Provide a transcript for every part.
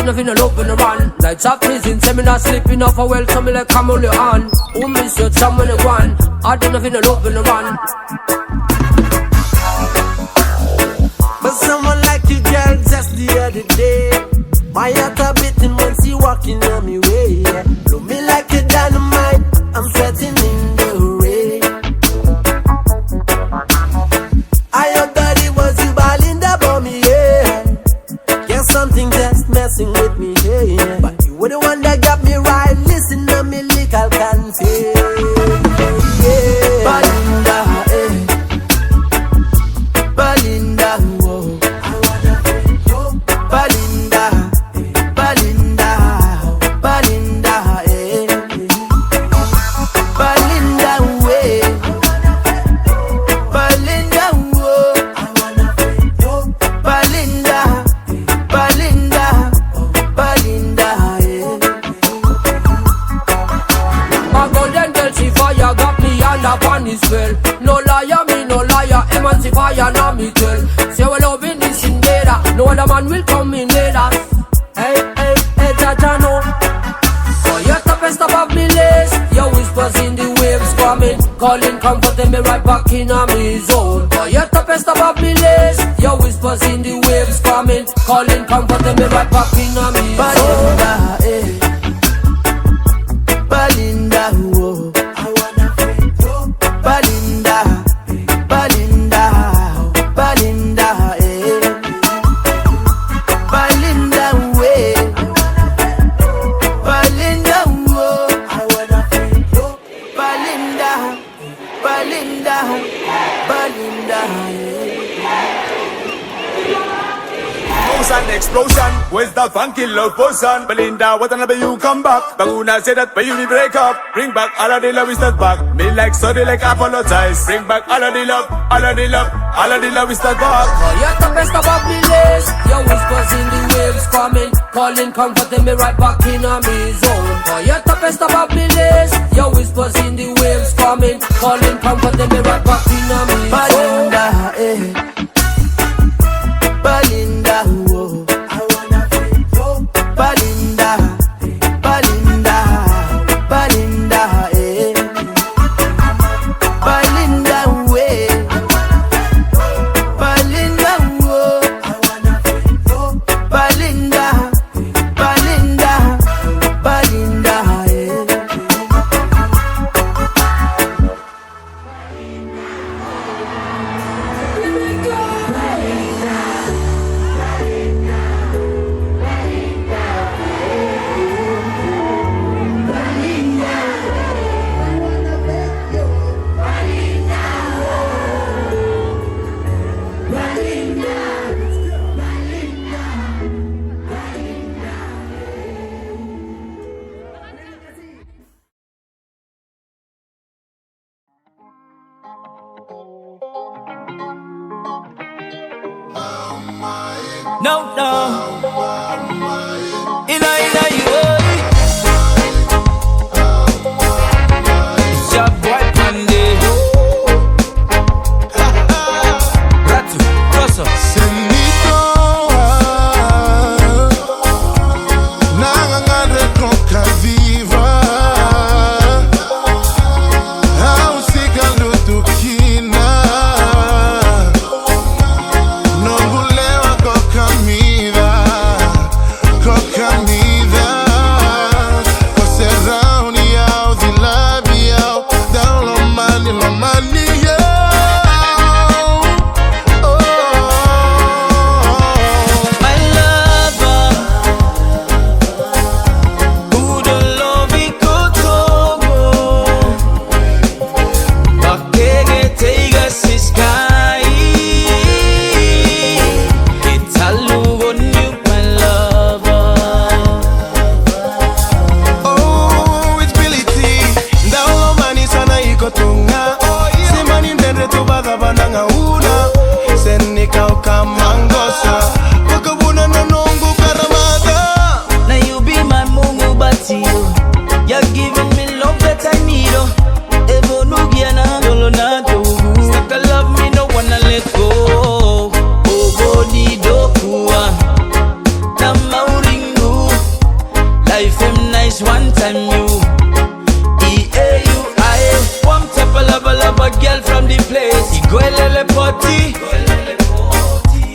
Nothing a love when I run. Lights up prison, seminar sleeping off a well, something like come on your hand. Who miss your time when I run? I do nothing a love when I run. But someone like you, girl, just the other day. My heart a beating when she walking on me way. Blow me like a dynamite, I'm sweating in the rain. I thought it was you balling about me, yeah. Guess something just messing with me, yeah. But you were the one that got me right. Listen to me, little confess. Yeah. Belinda, eh. Belinda, whoa. I wanna feel you. Belinda, Belinda, Belinda, eh. Belinda, way. Belinda, whoa. I wanna feel you. Belinda. Belinda, Belinda, yeah. My golden girl, she fire, got me under pony spell. No liar, me no liar, emancipire, now me tell. Say we loving this in data, no other man will come in later. Hey, hey, hey, Jaja, no. So you're the best above me list. Your whispers in the waves coming, calling, comforting me right back in a me zone. Oh, you're the best above me list. Your whispers in the waves coming, calling, comforting me right back in a me zone. Belinda, eh. Belinda, whoa. I wanna feel you. Belinda, Belinda, Belinda, eh. Belinda, way. Belinda, whoa. I wanna feel you. Belinda, Belinda, Belinda, An explosion, where's that funky love potion? Belinda, what another you come back? Baguna said that, but you break up. Bring back all of the love is that back. Me like sorry, like apologize. Bring back all of the love, all of the love, all of the love is that back. Oh, you're the best above me list. Your whispers in the waves coming, calling, comforting me right back in a me zone. Oh, you're the best above me list. Your whispers in the waves coming, calling, comforting me right back in a me zone. Belinda, eh. Belinda, whoa. I wanna feel you. Belinda, Belinda, Belinda, eh. Belinda, way. Belinda, whoa. I wanna feel you. Belinda, Belinda, Belinda, eh. No, no. Inna you, it's your boy Pandy. Ratu, Koso. One time you E-A-U-I One tap a lava girl from the place Igwelele poti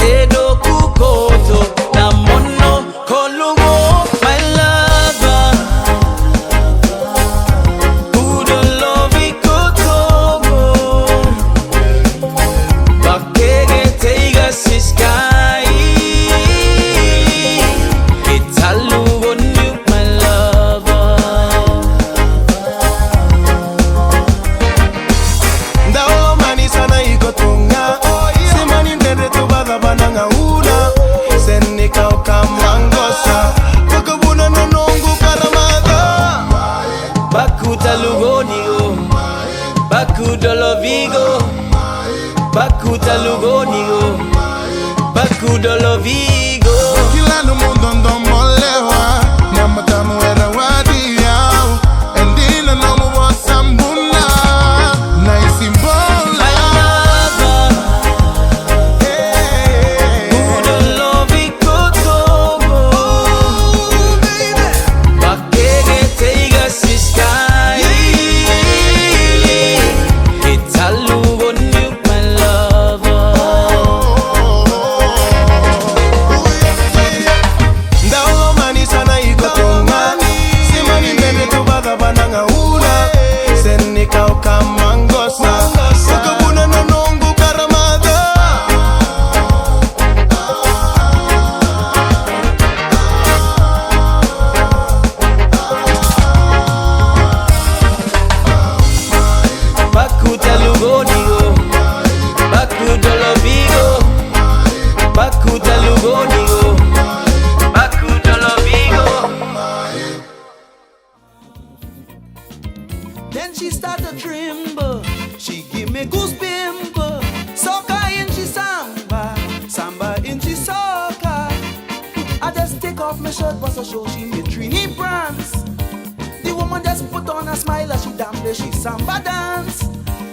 Edo kukoto Na mono kolugo My lover Who don't love ikotogo Bakege teiga siskai Italugo new my lover Ndao mani sana ikotunga Simani ndende tubadha bananga una Senika ukamangosa Wakabuna nonongu karamada Bakuta Lugonigo Bakuta Lovigo Bakuta Lugonigo Bakuta Lovigo Kila no mundo ndo molewa Nyamatamu era wadi yao Endina no muwa sambuna Na isimbola Who don't love ikotogo Bakege teiga siskai Italugo new my lover Ndao mani sana ikotunga Simani ndende tubadha bananga una Senika ukamangosa Wakabuna nonongu karamada Bakuta Lugonigo Bakuta Lovigo Bakuta Lugonigo Bakuta Lovigo Then she started tremble. She give me goose bimble. Soca in she samba, samba in she soca. I just take off my shirt, was a show she made Trini brands. The woman just put on a smile as she damn there she samba dance.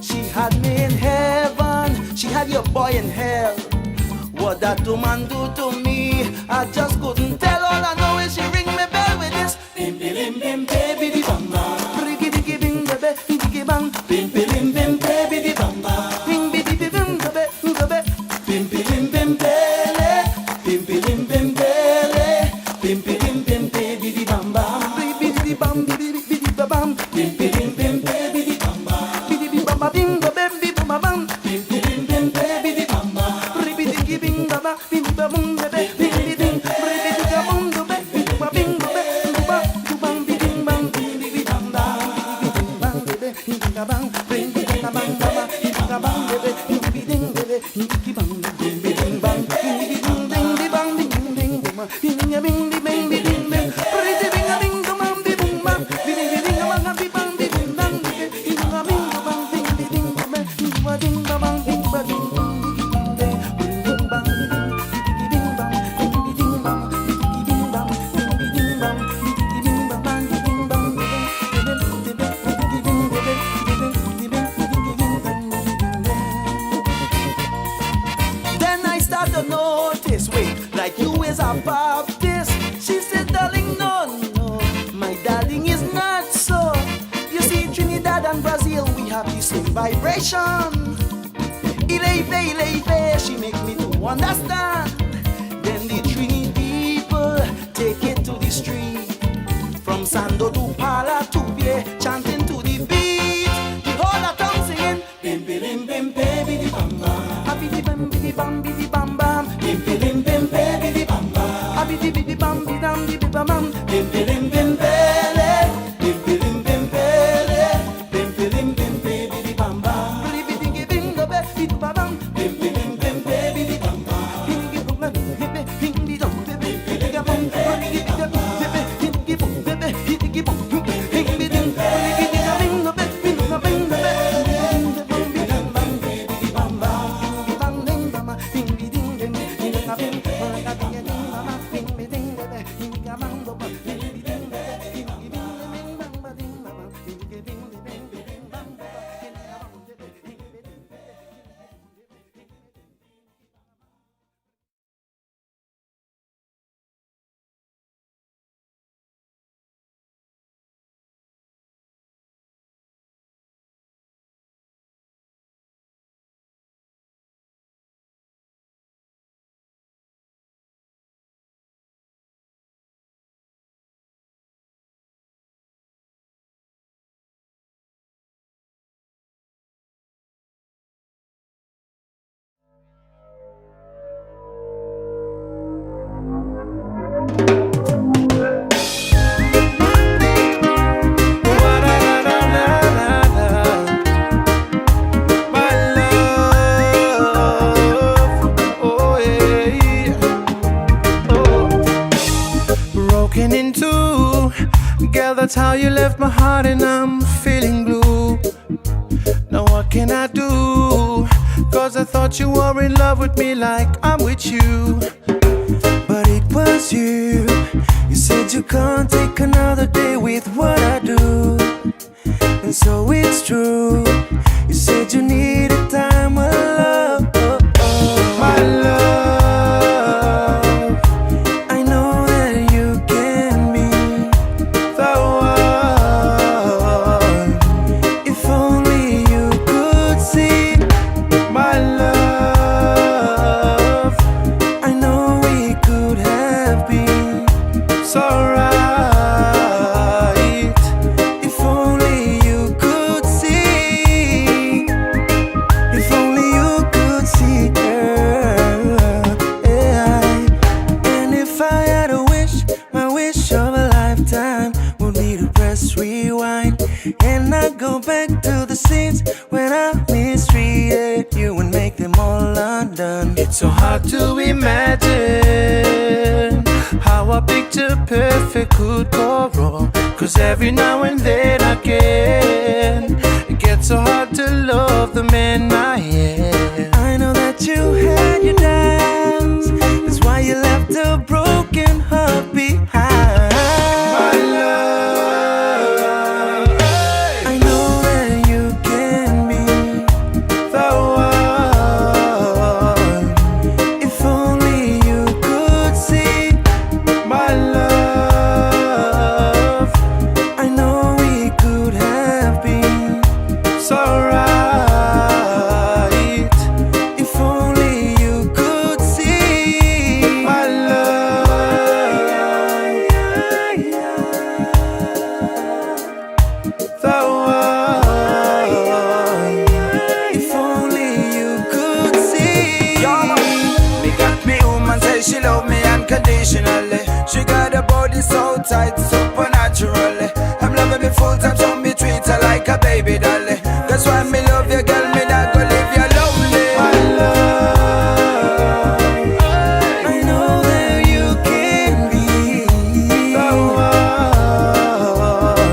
She had me in heaven, she had your boy in hell. What that woman do to me, I just couldn't tell. All I know is she ring me bell with this bim bim bim baby di bamba. Diggy bing baby, diggy bang, bim bim bim baby di bamba. Bing bidi bim baby, bim bim bim bele, bim bim bim bele, bim bim bim baby di bamba. Bidi bam, bidi bam, bim bim bim baby di bamba. Bidi bam bim baby bam bam, bim bim baby di bamba. Bidi bing baba, bim bam baby, bidi bing, bidi bam baby, bing bam bing bang, bidi bam bang, bing bang, bing bang baba, bang baby, bing baby, bing bang, bing bang, bing bang, bing bing bang, bing bing bing bing bing bing bing, pretty bing bing bang, bing bang, bing bing bang, bing bang, bing bang, bing bang, bing bing bang, bing bang, bing bang, bing bang, bing bang, bing bang, bing bang, bing bang, like you is above this. She said, darling, no, no, my darling is not so. You see, Trinidad and Brazil, we have the same vibration. Ile, she make me to understand. Then the Trini people take it to the street. From Sando to Pala to Bie, chanting to the beat. The whole of town singing, bim bim bim baby di bam bam, abidi bam bidi bam bidi bam bam, bim bim bim baby di bam bam, abidi bidi bam bidi bam bidi bam bam, bim bim bim bele, bim bim bim bele, bim bim bim baby di bam bam, bidi bidi bim go be di bam bam, bim bim bim baby di bam bam, bidi bum bum bidi bidi bum bidi bidi bum bidi bidi bum That's how you left my heart and I'm feeling blue. Now what can I do? Cause I thought you were in love with me like I'm with you. But it was you. You said you can't take another day with what I do. And so it's true. You said you needed time, my love. Oh, oh. My love. It's so hard to imagine how a picture perfect could go wrong. Cause every now and then again it gets so hard to love the man I am. I know that you had your doubts. That's why you left a broken heart behind. My love, I know that you can be the one. She got a body so tight, supernaturally. I'm loving me full time, so me treat her like a baby dolly. That's why me love you, girl, me not gonna leave you lonely. My love, I know that you can be the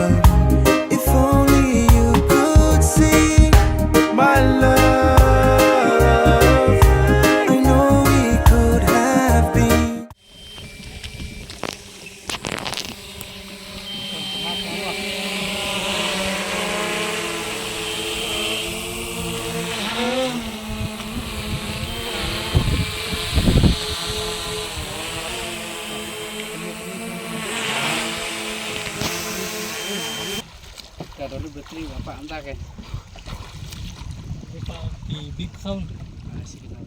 one. If only you could see my love, I know we could have been. baru betri bapak entah kan. Di big sound. Asik kita.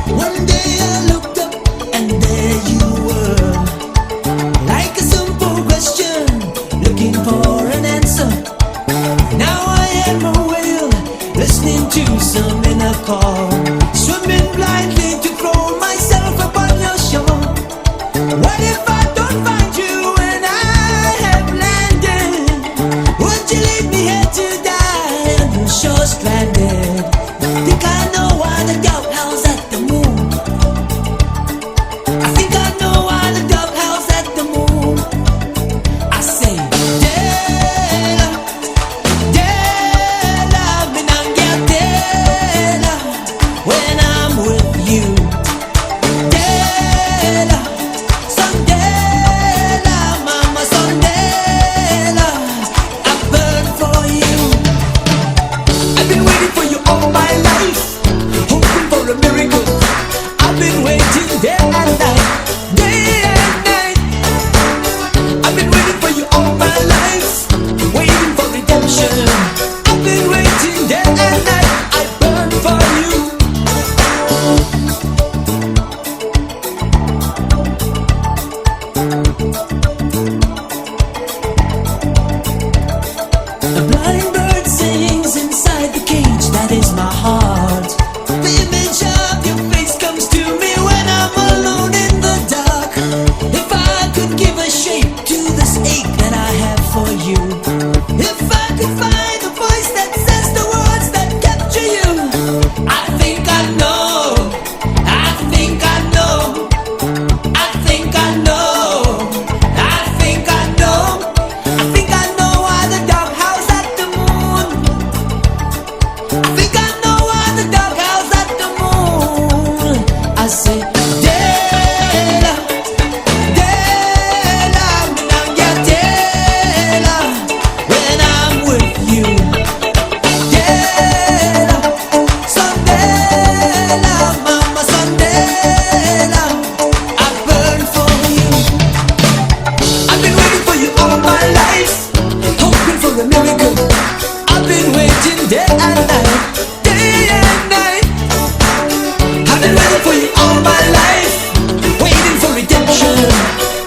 One day I looked up and there you were, like a simple question, looking for an answer. Now I am a whale, listening to some inner call, swimming blindly to throw myself upon your shore. What if I don't find you when I have landed? Would you leave me here to die on the shore stranded? Think I know why the dog howls at the moon. I think I know why the dog howls at the moon. I say, Dela, Dela, Minangia Dela, when I'm with you. Dela, Sandela, Mama Sandela, I burn for you. I've been waiting for you all my life, hoping for a miracle. I've been waiting day and night, day and night. I've been waiting for you all my life, waiting for redemption. I've been waiting day and night, I burn for you. The blind bird sings inside the cage, that is my heart. The image of your face comes to me when I'm alone in the dark. If I could give a shape to this ache that I have for you, if I could find the voice that says the words that capture you, I think I know, I think I know, I think I know, I think I know, I think I know why the dog howls at the moon. I think I know why the dog howls at the moon. I say, Dela, Dela, Minangia Dela, when I'm with you. Dela, Sandela, Mama Sandela, I burn for you. I've been waiting for you all my life, hoping for a miracle. I've been waiting day and night, day and night. I've been waiting for you all my life, waiting for redemption.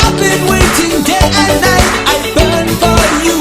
I've been waiting day and night, I burn for you.